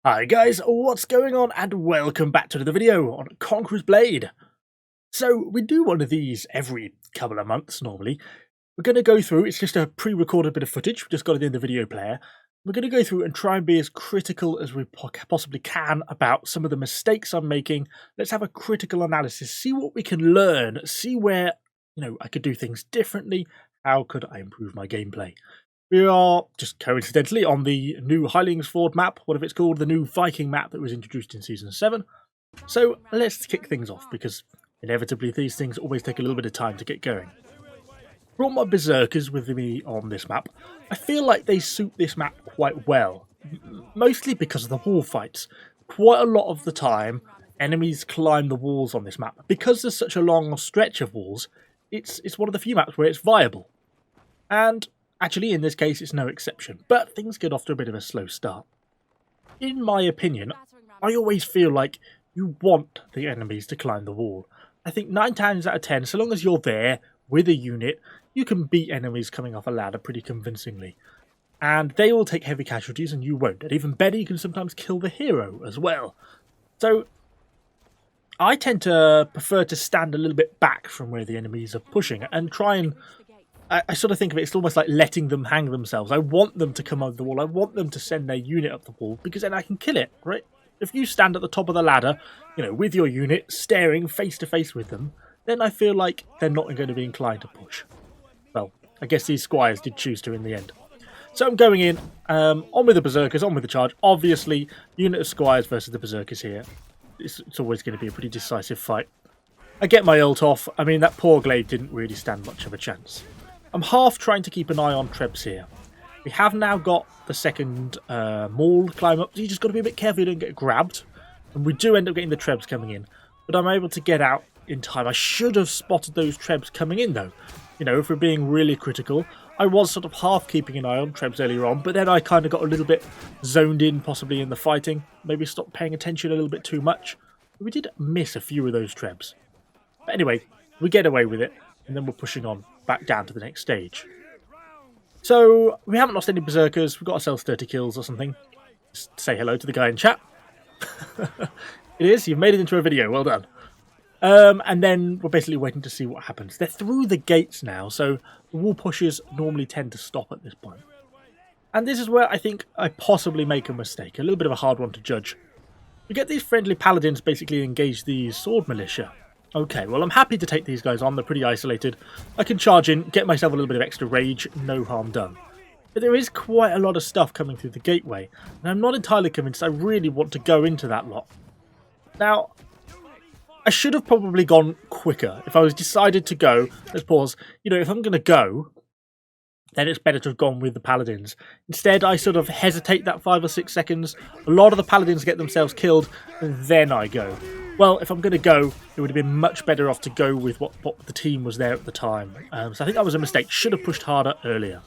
Hi guys, what's going on and welcome back to another video on Conqueror's Blade. So we do one of these every couple of months normally. We're going to go through, it's just a pre-recorded bit of footage, we just got it in the video player. We're going to go through and try and be as critical as we possibly can about some of the mistakes I'm making. Let's have a critical analysis, see what we can learn, see where, I could do things differently, how could I improve my gameplay. We are, just coincidentally, on the new Heilingsford map, whatever it's called, the new Viking map that was introduced in Season 7. So let's kick things off, because inevitably these things always take a little bit of time to get going. Brought my Berserkers with me on this map. I feel like they suit this map quite well, mostly because of the wall fights. Quite a lot of the time, enemies climb the walls on this map. Because there's such a long stretch of walls, it's one of the few maps where it's viable. And actually, in this case, it's no exception, but things get off to a bit of a slow start. In my opinion, I always feel like you want the enemies to climb the wall. I think 9 times out of 10, so long as you're there with a unit, you can beat enemies coming off a ladder pretty convincingly. And they will take heavy casualties and you won't. And even better, you can sometimes kill the hero as well. So I tend to prefer to stand a little bit back from where the enemies are pushing and try and I sort of think of it, it's almost like letting them hang themselves. I want them to come over the wall. I want them to send their unit up the wall because then I can kill it, right? If you stand at the top of the ladder, with your unit, staring face to face with them, then I feel like they're not going to be inclined to push. Well, I guess these squires did choose to in the end. So I'm going in, on with the Berserkers, on with the charge. Obviously, unit of squires versus the Berserkers here. It's always going to be a pretty decisive fight. I get my ult off. I mean, that poor glaive didn't really stand much of a chance. I'm half trying to keep an eye on Trebs here. We have now got the second maul climb up, so you just got to be a bit careful you don't get grabbed. And we do end up getting the Trebs coming in, but I'm able to get out in time. I should have spotted those Trebs coming in though. If we're being really critical, I was sort of half keeping an eye on Trebs earlier on, but then I kind of got a little bit zoned in possibly in the fighting. Maybe stopped paying attention a little bit too much. We did miss a few of those Trebs. But anyway, we get away with it, and then we're pushing on back down to the next stage. So, we haven't lost any Berserkers, we've got ourselves 30 kills or something. Just say hello to the guy in chat. It is, you've made it into a video, well done. And then we're basically waiting to see what happens. They're through the gates now, so the wall pushes normally tend to stop at this point. And this is where I think I possibly make a mistake, a little bit of a hard one to judge. We get these friendly paladins basically engage the sword militia. Okay, well I'm happy to take these guys on, they're pretty isolated. I can charge in, get myself a little bit of extra rage, no harm done. But there is quite a lot of stuff coming through the gateway, and I'm not entirely convinced I really want to go into that lot. Now, I should have probably gone quicker. If I was decided to go, let's pause, if I'm going to go, then it's better to have gone with the paladins. Instead, I sort of hesitate that 5 or 6 seconds. A lot of the paladins get themselves killed, and then I go. Well, if I'm going to go, it would have been much better off to go with what the team was there at the time. So I think that was a mistake. Should have pushed harder earlier.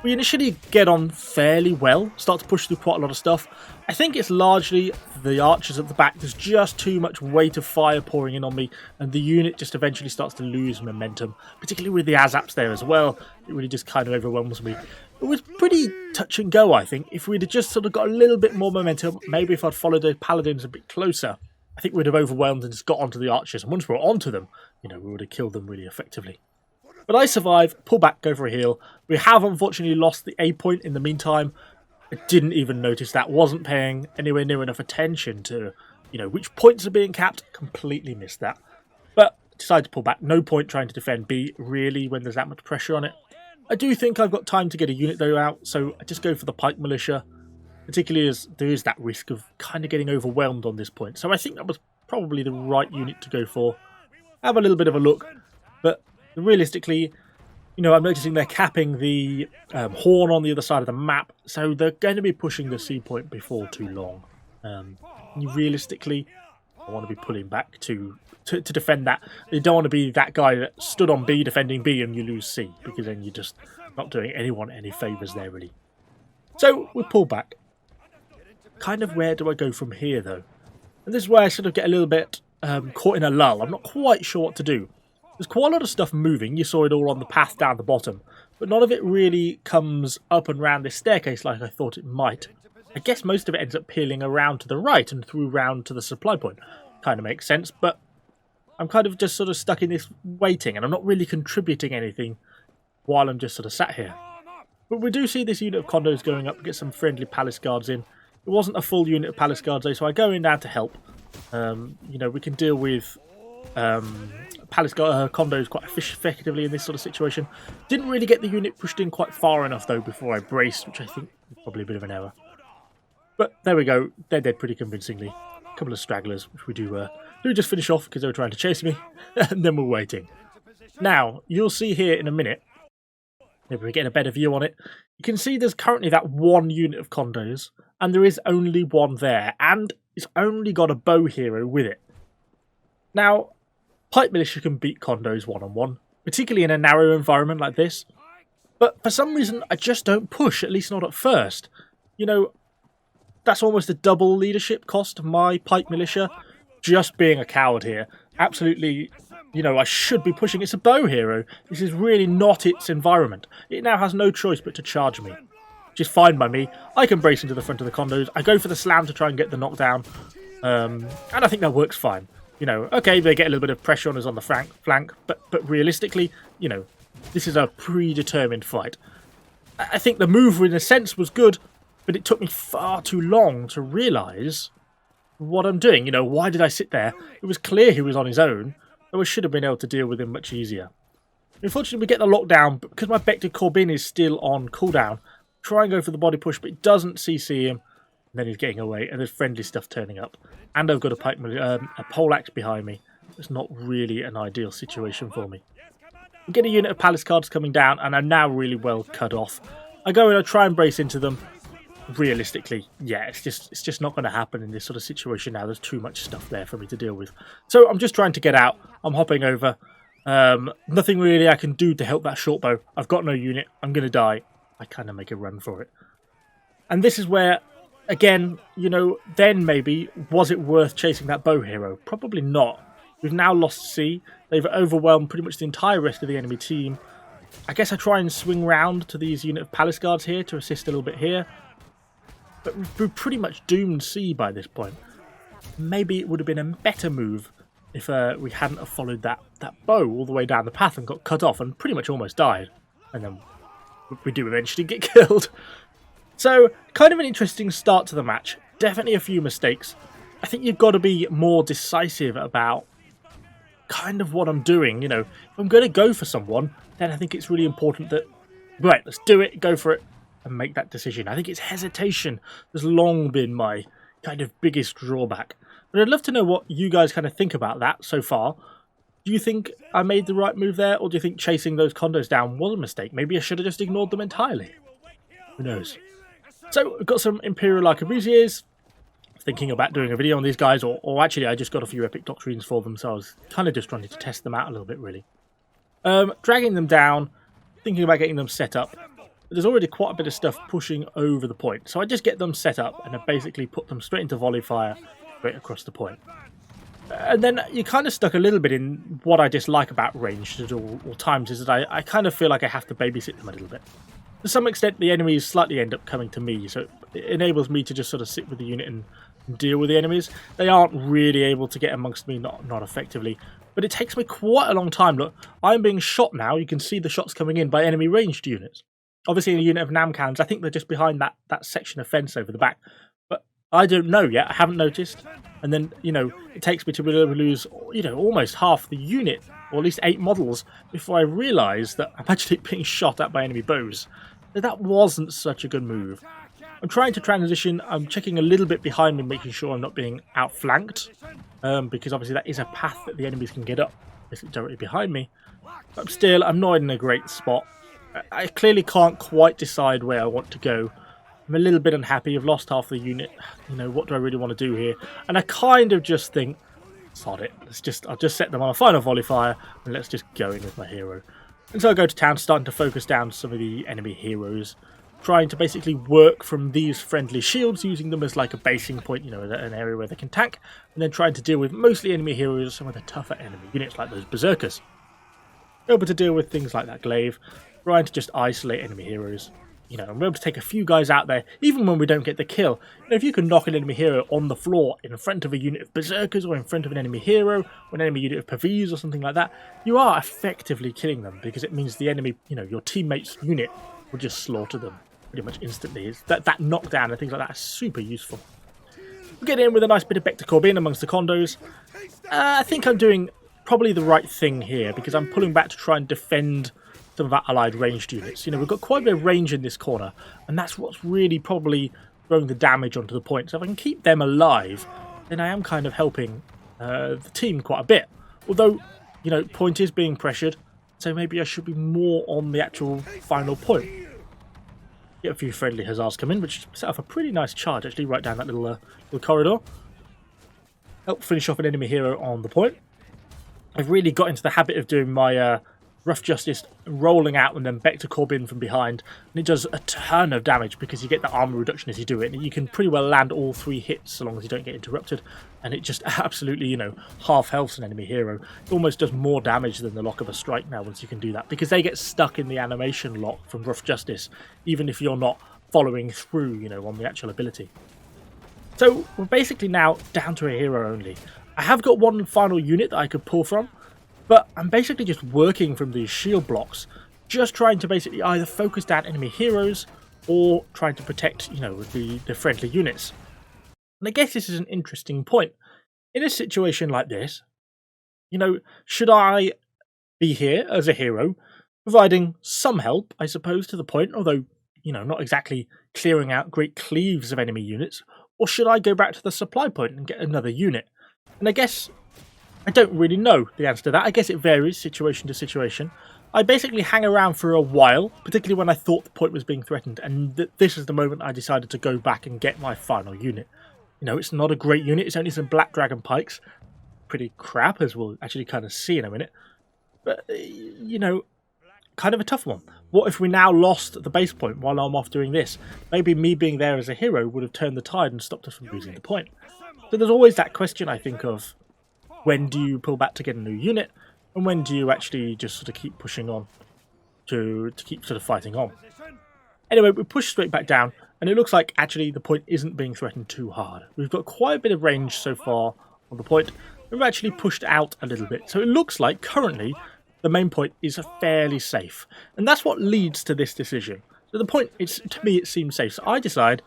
We initially get on fairly well, start to push through quite a lot of stuff. I think it's largely the archers at the back. There's just too much weight of fire pouring in on me, and the unit just eventually starts to lose momentum, particularly with the Azaps there as well. It really just kind of overwhelms me. It was pretty touch and go, I think. If we'd have just sort of got a little bit more momentum, maybe if I'd followed the paladins a bit closer, I think we'd have overwhelmed and just got onto the archers. And once we're onto them, we would have killed them really effectively. But I survive, pull back, go for a heal. We have unfortunately lost the A point in the meantime. I didn't even notice that. Wasn't paying anywhere near enough attention to, which points are being capped. Completely missed that. But decided to pull back. No point trying to defend B, really, when there's that much pressure on it. I do think I've got time to get a unit though out, so I just go for the pike militia. Particularly as there is that risk of kind of getting overwhelmed on this point. So I think that was probably the right unit to go for. Have a little bit of a look. But realistically, I'm noticing they're capping the horn on the other side of the map. So they're going to be pushing the C point before too long. Realistically, I want to be pulling back to defend that. You don't want to be that guy that stood on B defending B and you lose C. Because then you're just not doing anyone any favours there really. So we pull back. Kind of where do I go from here though? And this is where I sort of get a little bit caught in a lull. I'm not quite sure what to do. There's quite a lot of stuff moving. You saw it all on the path down the bottom. But none of it really comes up and round this staircase like I thought it might. I guess most of it ends up peeling around to the right and through round to the supply point. Kind of makes sense, but I'm kind of just sort of stuck in this waiting, and I'm not really contributing anything while I'm just sort of sat here. But we do see this unit of condos going up, get some friendly palace guards in. It wasn't a full unit of palace guards though, so I go in down to help. You know, we can deal with palace condos quite effectively in this sort of situation. Didn't really get the unit pushed in quite far enough though before I braced, which I think was probably a bit of an error. But there we go, they're dead pretty convincingly. A couple of stragglers, which we do just finish off because they were trying to chase me, and then we're waiting. Now, you'll see here in a minute, maybe we get a better view on it, you can see there's currently that one unit of condos, and there is only one there, and it's only got a bow hero with it. Now, pipe militia can beat condos one-on-one, particularly in a narrow environment like this, but for some reason I just don't push, at least not at first. You know, that's almost a double leadership cost of my pipe militia, just being a coward here. Absolutely, you know, I should be pushing. It's a bow hero. This is really not its environment. It now has no choice but to charge me, which is fine by me. I can brace into the front of the condos. I go for the slam to try and get the knockdown, and I think that works fine. You know, okay, they get a little bit of pressure on us on the flank, but realistically, you know, this is a predetermined fight. I think the move, in a sense, was good, but it took me far too long to realise what I'm doing. You know, why did I sit there? It was clear he was on his own, though I should have been able to deal with him much easier. Unfortunately, we get the lockdown, but because my Bector Corbin is still on cooldown, try and go for the body push, but it doesn't CC him, and then he's getting away, and there's friendly stuff turning up. And I've got a poleaxe behind me. It's not really an ideal situation for me. We get a unit of palace cards coming down, and I'm now really well cut off. I go in, I try and brace into them. Realistically, yeah, it's just not going to happen in this sort of situation now. There's too much stuff there for me to deal with. So I'm just trying to get out. I'm hopping over. Nothing really I can do to help that short bow. I've got no unit. I'm going to die. I kind of make a run for it. And this is where, again, you know, then maybe, was it worth chasing that bow hero? Probably not. We've now lost C. They've overwhelmed pretty much the entire rest of the enemy team. I guess I try and swing round to these unit of palace guards here to assist a little bit here. But we've pretty much doomed C by this point. Maybe it would have been a better move if we hadn't have followed that bow all the way down the path and got cut off and pretty much almost died. And then we do eventually get killed. So, kind of an interesting start to the match. Definitely a few mistakes. I think you've got to be more decisive about kind of what I'm doing. You know, if I'm going to go for someone, then I think it's really important that, right, let's do it, go for it, and make that decision. I think it's hesitation has long been my kind of biggest drawback. But I'd love to know what you guys kind of think about that so far. Do you think I made the right move there, or do you think chasing those condos down was a mistake? Maybe I should have just ignored them entirely. Who knows? So, I've got some Imperial Arquebusiers. Thinking about doing a video on these guys, or actually I just got a few epic doctrines for them, so I was kind of just trying to test them out a little bit, really. Dragging them down, thinking about getting them set up. There's already quite a bit of stuff pushing over the point, so I just get them set up and I basically put them straight into volley fire, straight across the point. And then you're kind of stuck a little bit in what I dislike about ranged at all times, is that I kind of feel like I have to babysit them a little bit. To some extent, the enemies slightly end up coming to me, so it enables me to just sort of sit with the unit and deal with the enemies. They aren't really able to get amongst me, not effectively, but it takes me quite a long time. Look, I'm being shot now. You can see the shots coming in by enemy ranged units. Obviously, in a unit of Namkhans, I think they're just behind that section of fence over the back. But I don't know yet. I haven't noticed. And then, you know, it takes me to lose, you know, almost half the unit, or at least 8 models, before I realise that I'm actually being shot at by enemy bows. So that wasn't such a good move. I'm trying to transition. I'm checking a little bit behind me, making sure I'm not being outflanked, because obviously that is a path that the enemies can get up, basically directly behind me. But still, I'm not in a great spot. I clearly can't quite decide where I want to go. I'm a little bit unhappy. I've lost half the unit. You know, what do I really want to do here? And I kind of just think, sod it. I'll just set them on a final volley fire and let's just go in with my hero. And so I go to town, starting to focus down some of the enemy heroes, trying to basically work from these friendly shields, using them as like a basing point, you know, an area where they can tank, and then trying to deal with mostly enemy heroes, some of the tougher enemy units like those berserkers. Able to deal with things like that glaive, trying to just isolate enemy heroes. You know, and we're able to take a few guys out there, even when we don't get the kill. You know, if you can knock an enemy hero on the floor in front of a unit of berserkers or in front of an enemy hero or an enemy unit of Pavis or something like that, you are effectively killing them because it means the enemy, you know, your teammate's unit will just slaughter them pretty much instantly. It's that knockdown and things like that are super useful. We get in with a nice bit of Bector Corbin amongst the condos. I think I'm doing probably the right thing here because I'm pulling back to try and defend some of our allied ranged units. You know, we've got quite a bit of range in this corner, and that's what's really probably throwing the damage onto the point. So if I can keep them alive, then I am kind of helping the team quite a bit. Although, you know, point is being pressured, so maybe I should be more on the actual final point. Get a few friendly hussars come in, which set off a pretty nice charge, actually, right down that little corridor. Help finish off an enemy hero on the point. I've really got into the habit of doing my Rough Justice rolling out and then Bector Corbin from behind, and it does a ton of damage because you get the armor reduction as you do it, and you can pretty well land all 3 hits so long as you don't get interrupted, and it just absolutely, you know, half healths an enemy hero. It almost does more damage than the lock of a strike now once you can do that, because they get stuck in the animation lock from Rough Justice, even if you're not following through, you know, on the actual ability. So we're basically now down to a hero only. I have got one final unit that I could pull from, but I'm basically just working from these shield blocks, just trying to basically either focus down enemy heroes or trying to protect, you know, the friendly units. And I guess this is an interesting point. In a situation like this, you know, should I be here as a hero, providing some help, I suppose, to the point, although, you know, not exactly clearing out great cleaves of enemy units, or should I go back to the supply point and get another unit? And I guess I don't really know the answer to that. I guess it varies situation to situation. I basically hang around for a while, particularly when I thought the point was being threatened, and this is the moment I decided to go back and get my final unit. You know, it's not a great unit, it's only some Black Dragon Pikes. Pretty crap, as we'll actually kind of see in a minute. But, you know, kind of a tough one. What if we now lost the base point while I'm off doing this? Maybe me being there as a hero would have turned the tide and stopped us from losing the point. So there's always that question, I think, of when do you pull back to get a new unit, and when do you actually just sort of keep pushing on to keep sort of fighting on. Anyway, we push straight back down, and it looks like actually the point isn't being threatened too hard. We've got quite a bit of range so far on the point. We've actually pushed out a little bit, so it looks like currently the main point is fairly safe, and that's what leads to this decision. So the point, to me, it seems safe, so I decide,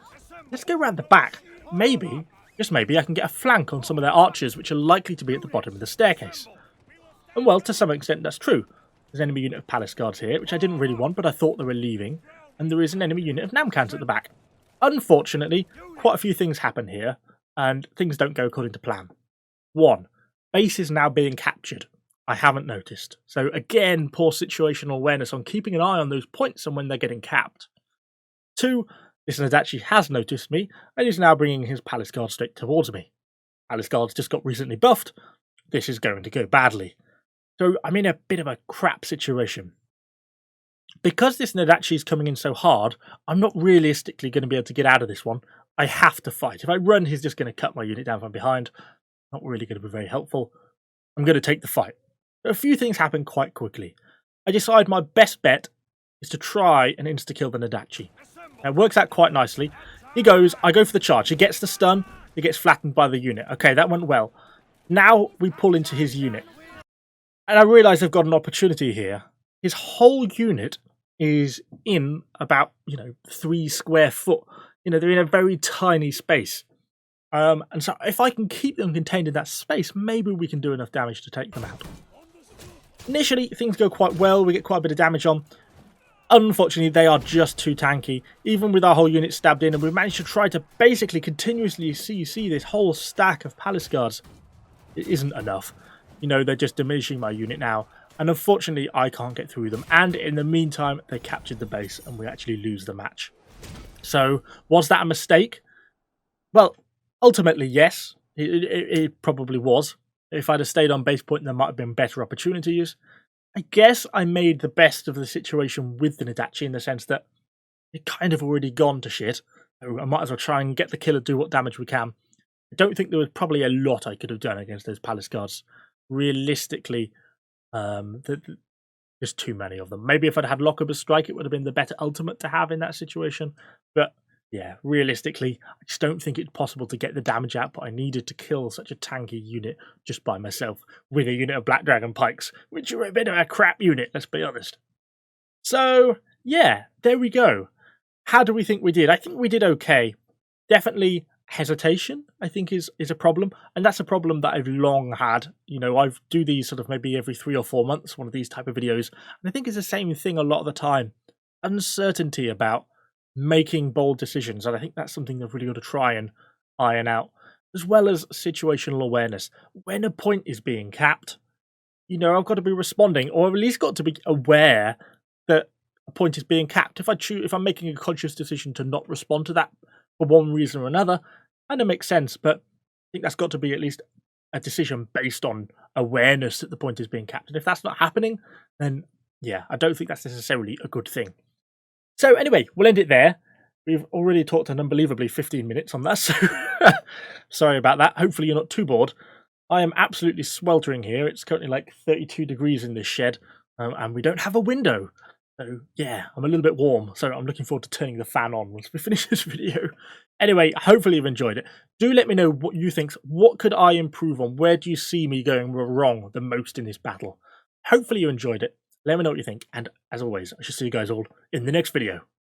let's go around the back. Maybe, just maybe, I can get a flank on some of their archers, which are likely to be at the bottom of the staircase. And well, to some extent, that's true. There's an enemy unit of palace guards here, which I didn't really want, but I thought they were leaving. And there is an enemy unit of Namkhans at the back. Unfortunately, quite a few things happen here, and things don't go according to plan. 1. Base is now being captured. I haven't noticed. So again, poor situational awareness on keeping an eye on those points and when they're getting capped. 2. This Nadachi has noticed me, and is now bringing his palace guard straight towards me. Palace guards just got recently buffed. This is going to go badly. So I'm in a bit of a crap situation. Because this Nadachi is coming in so hard, I'm not realistically going to be able to get out of this one. I have to fight. If I run, he's just going to cut my unit down from behind. Not really going to be very helpful. I'm going to take the fight. A few things happen quite quickly. I decide my best bet is to try and insta-kill the Nadachi. It works out quite nicely. He goes, I go for the charge. He gets the stun. He gets flattened by the unit. Okay, that went well. Now we pull into his unit. And I realise I've got an opportunity here. His whole unit is in about, 3 square foot. They're in a very tiny space. And so if I can keep them contained in that space, maybe we can do enough damage to take them out. Initially, things go quite well. We get quite a bit of damage on. Unfortunately, they are just too tanky. Even with our whole unit stabbed in, and we've managed to try to basically continuously see this whole stack of palace guards. It isn't enough. They're just diminishing my unit now. And unfortunately, I can't get through them. And in the meantime, they captured the base, and we actually lose the match. So, was that a mistake? Well, ultimately, yes. It probably was. If I'd have stayed on base point, there might have been better opportunities. I guess I made the best of the situation with the Nadachi in the sense that it kind of already gone to shit. So I might as well try and get the kill and do what damage we can. I don't think there was probably a lot I could have done against those palace guards. Realistically, There's too many of them. Maybe if I'd had Lockable Strike, it would have been the better ultimate to have in that situation. But yeah, realistically, I just don't think it's possible to get the damage output I needed to kill such a tanky unit just by myself with a unit of Black Dragon Pikes, which are a bit of a crap unit, let's be honest. So yeah, there we go. How do we think we did? I think we did okay. Definitely hesitation, I think, is a problem, and that's a problem that I've long had. You know, I do these sort of maybe every 3 or 4 months, one of these type of videos, and I think it's the same thing a lot of the time. Uncertainty about making bold decisions, and I think that's something I've really got to try and iron out, as well as situational awareness. When a point is being capped, you know, I've got to be responding, or at least got to be aware that a point is being capped. If I'm making a conscious decision to not respond to that for one reason or another, kind of makes sense, but I think that's got to be at least a decision based on awareness that the point is being capped. And if that's not happening, then yeah, I don't think that's necessarily a good thing. So anyway, we'll end it there. We've already talked an unbelievably 15 minutes on that, so sorry about that. Hopefully you're not too bored. I am absolutely sweltering here. It's currently like 32 degrees in this shed, and we don't have a window. So yeah, I'm a little bit warm, so I'm looking forward to turning the fan on once we finish this video. Anyway, hopefully you've enjoyed it. Do let me know what you think. What could I improve on? Where do you see me going wrong the most in this battle? Hopefully you enjoyed it. Let me know what you think, and as always, I shall see you guys all in the next video.